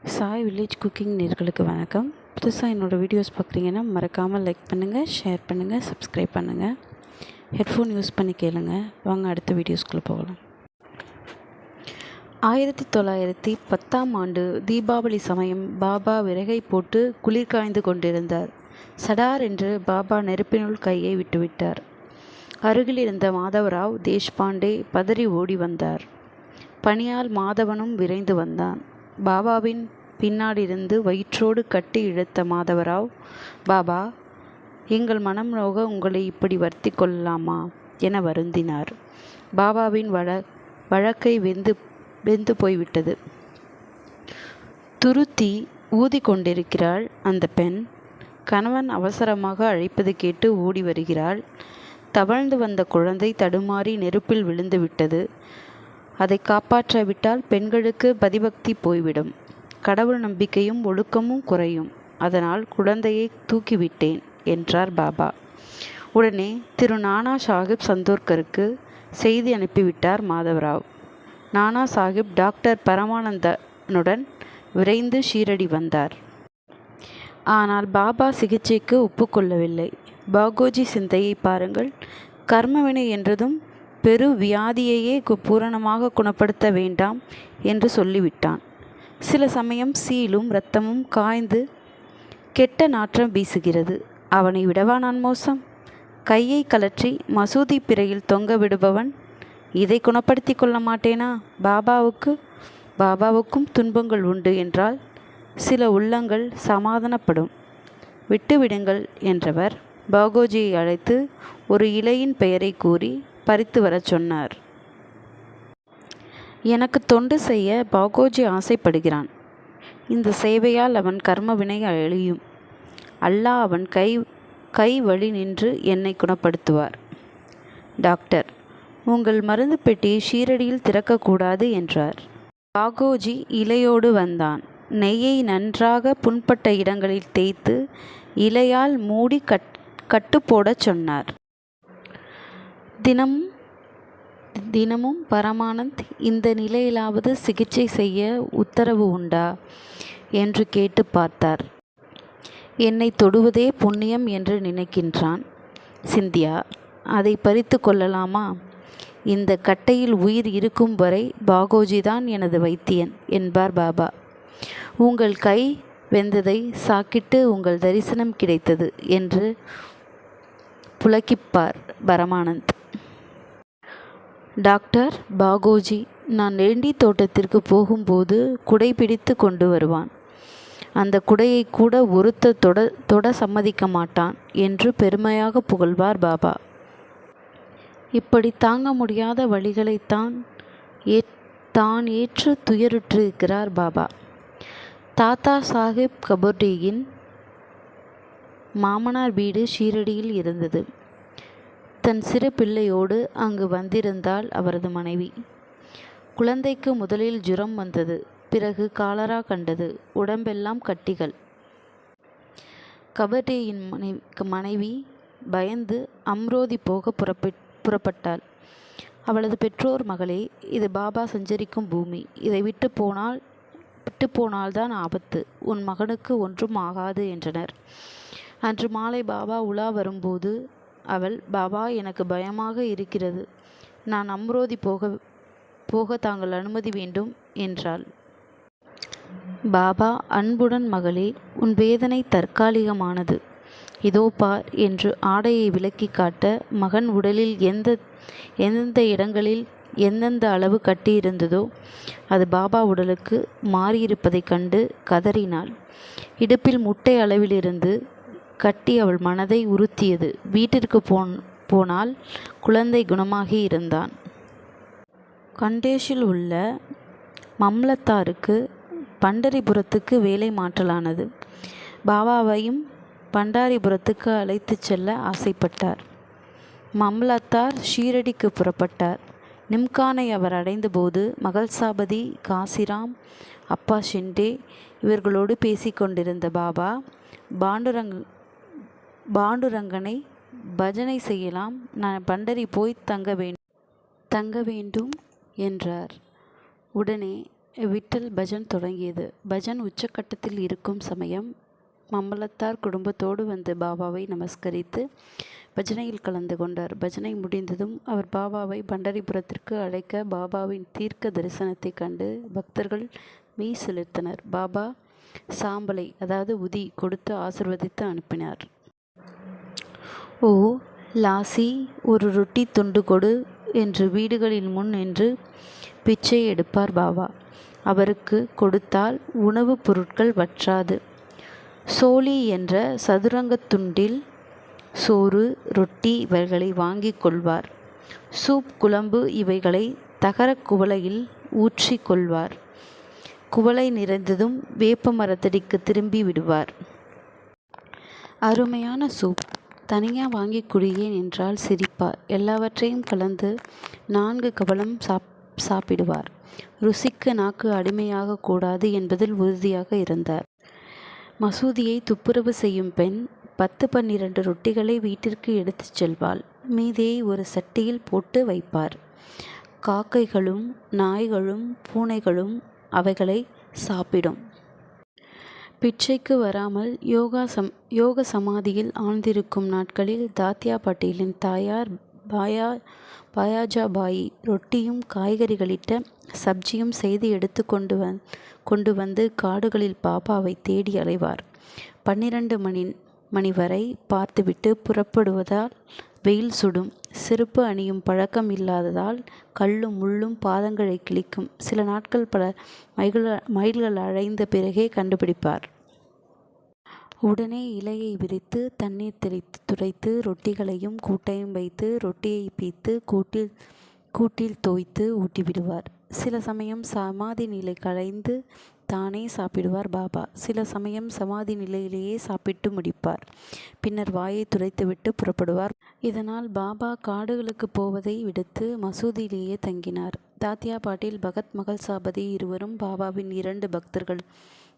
Sai village cooking நேயர்களுக்கு வணக்கம். புதுசாக என்னோடய வீடியோஸ் பார்க்குறீங்கன்னா மறக்காமல் லைக் பண்ணுங்கள், ஷேர் பண்ணுங்கள், சப்ஸ்கிரைப் பண்ணுங்கள். ஹெட்ஃபோன் யூஸ் பண்ணி கேளுங்க. வாங்க அடுத்த வீடியோஸ்குள்ளே போகலாம். 1910 தீபாவளி சமயம் பாபா விறகை போட்டு குளிர் காய்ந்து கொண்டிருந்தார். சடார் என்று பாபா நெருப்பினுள் கையை விட்டுவிட்டார். அருகில் இருந்த மாதவராவ் தேஷ்பாண்டே பதறி ஓடி வந்தார். பணியால் மாதவனும் விரைந்து வந்தான். பாபாவின் பின்னாடிருந்து வயிற்றோடு கட்டி இழுத்த மாதவராவ், பாபா, எங்கள் மனம் நோக உங்களை இப்படி வருத்தி கொள்ளலாமா என வருந்தினார். பாபாவின் வழக்கை வெந்து போய்விட்டது. துருத்தி ஊதி கொண்டிருக்கிறாள் அந்த பெண். கணவன் அவசரமாக அழைப்பது கேட்டு ஓடி வருகிறாள். தவழ்ந்து வந்த குழந்தை தடுமாறி நெருப்பில் விழுந்து விட்டது. அதை காப்பாற்றாவிட்டால் பெண்களுக்கு பதிபக்தி போய்விடும். கடவுள் நம்பிக்கையும் ஒழுக்கமும் குறையும். அதனால் குழந்தையை தூக்கிவிட்டேன் என்றார் பாபா. உடனே திரு நானா சாஹிப் சந்தோர்கருக்கு செய்தி அனுப்பிவிட்டார் மாதவராவ். நானா சாஹிப் டாக்டர் பரமானந்தனுடன் விரைந்து ஷீரடி வந்தார். ஆனால் பாபா சிகிச்சைக்கு ஒப்புக்கொள்ளவில்லை. பாகோஜி சிந்தையை பாருங்கள். கர்மவினை என்றதும் பெரு வியாதியையே பூரணமாக குணப்படுத்த வேண்டாம் என்று சொல்லிவிட்டான். சில சமயம் சீலும் இரத்தமும் காய்ந்து கெட்ட நாற்றம் வீசுகிறது. அவனை விடவா நான் மோசம்? கையை கலற்றி மசூதி பிறையில் தொங்க விடுபவன் இதை குணப்படுத்தி கொள்ள மாட்டேனா? பாபாவுக்கும் துன்பங்கள் உண்டு என்றால் சில உள்ளங்கள் சமாதானப்படும். விட்டுவிடுங்கள் என்றவர் பாகோஜியை அழைத்து ஒரு இலையின் பெயரை கூறி பறித்து வரச் சொன்னார். எனக்கு தொண்டு செய்ய பாகோஜி ஆசைப்படுகிறான். இந்த சேவையால் அவன் கர்மவினை அழியும். அல்லாஹ் அவன் கை வழி நின்று என்னை குணப்படுத்துவார். டாக்டர், உங்கள் மருந்து பெட்டியை ஷீரடியில் திறக்கக்கூடாது என்றார். பாகோஜி இலையோடு வந்தான். நெய்யை நன்றாக புண்பட்ட இடங்களில் தேய்த்து இலையால் மூடி கட்டு போடச் சொன்னார். தினமும் பரமானந்த் இந்த நிலையிலாவது சிகிச்சை செய்ய உத்தரவு உண்டா என்று கேட்டு பார்த்தார். என்னை தொடுவதே புண்ணியம் என்று நினைக்கின்றான் சிந்தியா. அதை பறித்து கொள்ளலாமா? இந்த கட்டையில் உயிர் இருக்கும் வரை பாகோஜிதான் எனது வைத்தியன் என்பார் பாபா. உங்கள் கை வெந்ததை சாக்கிட்டு உங்கள் தரிசனம் கிடைத்தது என்று புலக்கிப்பார் பரமானந்த். டாக்டர், பாகோஜி நான் நெண்டி தோட்டத்திற்கு போகும்போது குடை பிடித்து கொண்டு வருவான். அந்த குடையை கூட ஒருத்த தொட சம்மதிக்க மாட்டான் என்று பெருமையாக புகழ்வார் பாபா. இப்படி தாங்க முடியாத வழிகளைத்தான் ஏற்று துயருற்றிருக்கிறார் பாபா. தாத்தா சாஹிப் கபோர்டேயின் மாமனார் வீடு ஷீரடியில் இருந்தது. தன் சிறு பிள்ளையோடு அங்கு வந்திருந்தாள் அவரது மனைவி. குழந்தைக்கு முதலில் ஜுரம் வந்தது. பிறகு காலரா கண்டது. உடம்பெல்லாம் கட்டிகள். கபர்டேயின் மனைவி பயந்து அம்ரோதி போக புறப்பட்டாள். அவளது பெற்றோர், மகளே, இது பாபா சஞ்சரிக்கும் பூமி. இதை விட்டு போனால்தான் ஆபத்து. உன் மகனுக்கு ஒன்றும் ஆகாது என்றனர். அன்று மாலை பாபா உலா வரும்போது அவள், பாபா, எனக்கு பயமாக இருக்கிறது. நான் அம்ரோதி போக தாங்கள் அனுமதி வேண்டும் என்றாள். பாபா அன்புடன், மகளே, உன் வேதனை தற்காலிகமானது. இதோ பார் என்று ஆடையை விலக்கி காட்ட மகன் உடலில் எந்தெந்த இடங்களில் எந்தெந்த அளவு கட்டியிருந்ததோ அது பாபா உடலுக்கு மாறியிருப்பதைக் கண்டு கதறினாள். இடுப்பில் முட்டை அளவிலிருந்து கட்டி அவள் மனதை உறுத்தியது. வீட்டிற்கு போனால் குழந்தை குணமாகி இருந்தான். கண்டேஷில் உள்ள மம்லத்தாருக்கு பண்டரிபுரத்துக்கு வேலை மாற்றலானது. பாபாவையும் பண்டாரிபுரத்துக்கு அழைத்து செல்ல ஆசைப்பட்டார். மம்லத்தார் ஷீரடிக்கு புறப்பட்டார். நிம்கானை அவர் அடைந்தபோது மகள்சாபதி, காசிராம், அப்பா ஷிண்டே இவர்களோடு பேசிக்கொண்டிருந்த பாபா, பாண்டுரங்கனை பஜனை செய்யலாம், நான் பண்டரி போய் தங்க வேண்டும் என்றார். உடனே விட்டல் பஜன் தொடங்கியது. பஜன் உச்சக்கட்டத்தில் இருக்கும் சமயம் மம்மலத்தார் குடும்பத்தோடு வந்து பாபாவை நமஸ்கரித்து பஜனையில் கலந்து கொண்டார். பஜனை முடிந்ததும் அவர் பாபாவை பண்டரிபுரத்திற்கு அழைக்க பாபாவின் தீர்க்க தரிசனத்தை கண்டு பக்தர்கள் மெய் சிலிர்த்தனர். பாபா சாம்பலை அதாவது உதி கொடுத்து ஆசிர்வதித்து அனுப்பினார். ஓ லாசி, ஒரு ரொட்டி துண்டு கொடு என்று வீடுகளின் முன் நின்று பிச்சை எடுப்பார் பாபா. அவருக்கு கொடுத்தால் உணவுப் பொருட்கள் வற்றாது. சோலி என்ற சதுரங்கத் துண்டில் சோறு, ரொட்டி இவைகளை வாங்கி கொள்வார். சூப், குழம்பு இவைகளை தகரக் குவளையில் ஊற்றி கொள்வார். குவளை நிறைந்ததும் வேப்ப மரத்தடிக்கு திரும்பி விடுவார். அருமையான சூப், தனியாக வாங்கி குடியேன் என்றால் சிரிப்பார். எல்லாவற்றையும் கலந்து 4 கவளம் சாப்பிடுவார். ருசிக்கு நாக்கு அடிமையாக கூடாது என்பதில் உறுதியாக இருந்தார். மசூதியை துப்புரவு செய்யும் பெண் 10-12 ரொட்டிகளை வீட்டிற்கு எடுத்துச் செல்வாள். மீதியை ஒரு சட்டியில் போட்டு வைப்பார். காக்கைகளும் நாய்களும் பூனைகளும் அவைகளை சாப்பிடும். பிச்சைக்கு வராமல் யோக சமாதியில் ஆழ்ந்திருக்கும் நாட்களில் தாத்யா பட்டேலின் தாயார் பாயாஜாபாயி ரொட்டியும் காய்கறிகளிட்ட சப்ஜியும் செய்து எடுத்து கொண்டு வந்து காடுகளில் பாபாவை தேடி அலைவார். 12 மணி வரை பார்த்துவிட்டு புறப்படுவதால் வெயில் சுடும். செருப்பு அணியும் பழக்கம் இல்லாததால் கல்லும் முள்ளும் பாதங்களை கிழிக்கும். சில நாட்கள் பல மைல்கள் அலைந்த பிறகே கண்டுபிடிப்பார். உடனே இலையை விரித்து தண்ணீர் தெளித்து துடைத்து ரொட்டிகளையும் கூட்டையும் வைத்து ரொட்டியை பீத்து கூட்டில் தோய்த்து ஊட்டிவிடுவார். சில சமயம் சமாதி நிலை களைந்து தானே சாப்பிடுவார் பாபா. சில சமயம் சமாதி நிலையிலேயே சாப்பிட்டு முடிப்பார். பின்னர் வாயை துடைத்துவிட்டு புறப்படுவார். இதனால் பாபா காடுகளுக்கு போவதை விடுத்து மசூதியிலேயே தங்கினார். தாத்யா பாட்டீல், பகத் மகள் சாபதி இருவரும் பாபாவின் 2 பக்தர்கள்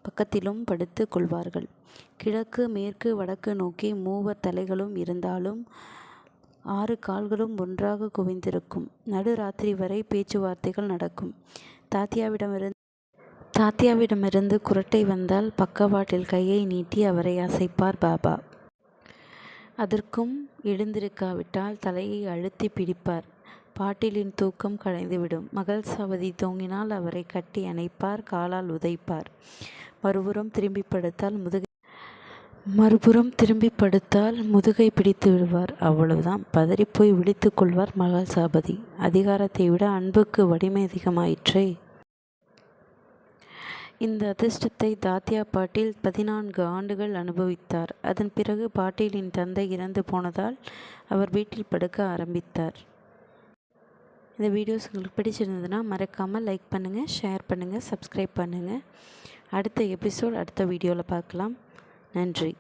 பக்கத்திலும் படுத்து கொள்வார்கள். கிழக்கு மேற்கு வடக்கு நோக்கி 3 தலைகளும் இருந்தாலும் 6 கால்களும் ஒன்றாக குவிந்திருக்கும். நடுராத்திரி வரை பேச்சுவார்த்தைகள் நடக்கும். தாத்தியாவிடமிருந்து குரட்டை வந்தால் பக்கவாட்டில் கையை நீட்டி அவரை அசைப்பார் பாபா. அதற்கும் எழுந்திருக்காவிட்டால் தலையை அழுத்தி பிடிப்பார். பாட்டீலின் தூக்கம் கலைந்துவிடும். மகள் சாவதி தூங்கினால் அவரை கட்டி அணைப்பார், காலால் உதைப்பார். மறுபுறம் திரும்பி படுத்தால் முதுகை பிடித்து விடுவார். அவ்வளவுதான். பதறிப்போய் விழித்து கொள்வார் மகள் சாபதி. அதிகாரத்தை விட அன்புக்கு வலிமை அதிகமாயிற்றே. இந்த அதிர்ஷ்டத்தை தாத்யா பாட்டீல் 14 ஆண்டுகள் அனுபவித்தார். அதன் பிறகு பாட்டீலின் தந்தை இறந்து போனதால் அவர் வீட்டில் படுக்க ஆரம்பித்தார். இந்த வீடியோஸ் உங்களுக்கு பிடிச்சிருந்ததுன்னா மறக்காமல் லைக் பண்ணுங்கள், ஷேர் பண்ணுங்கள், சப்ஸ்கிரைப் பண்ணுங்கள். அடுத்த எபிசோட் அடுத்த வீடியோவில் பார்க்கலாம். நன்றி.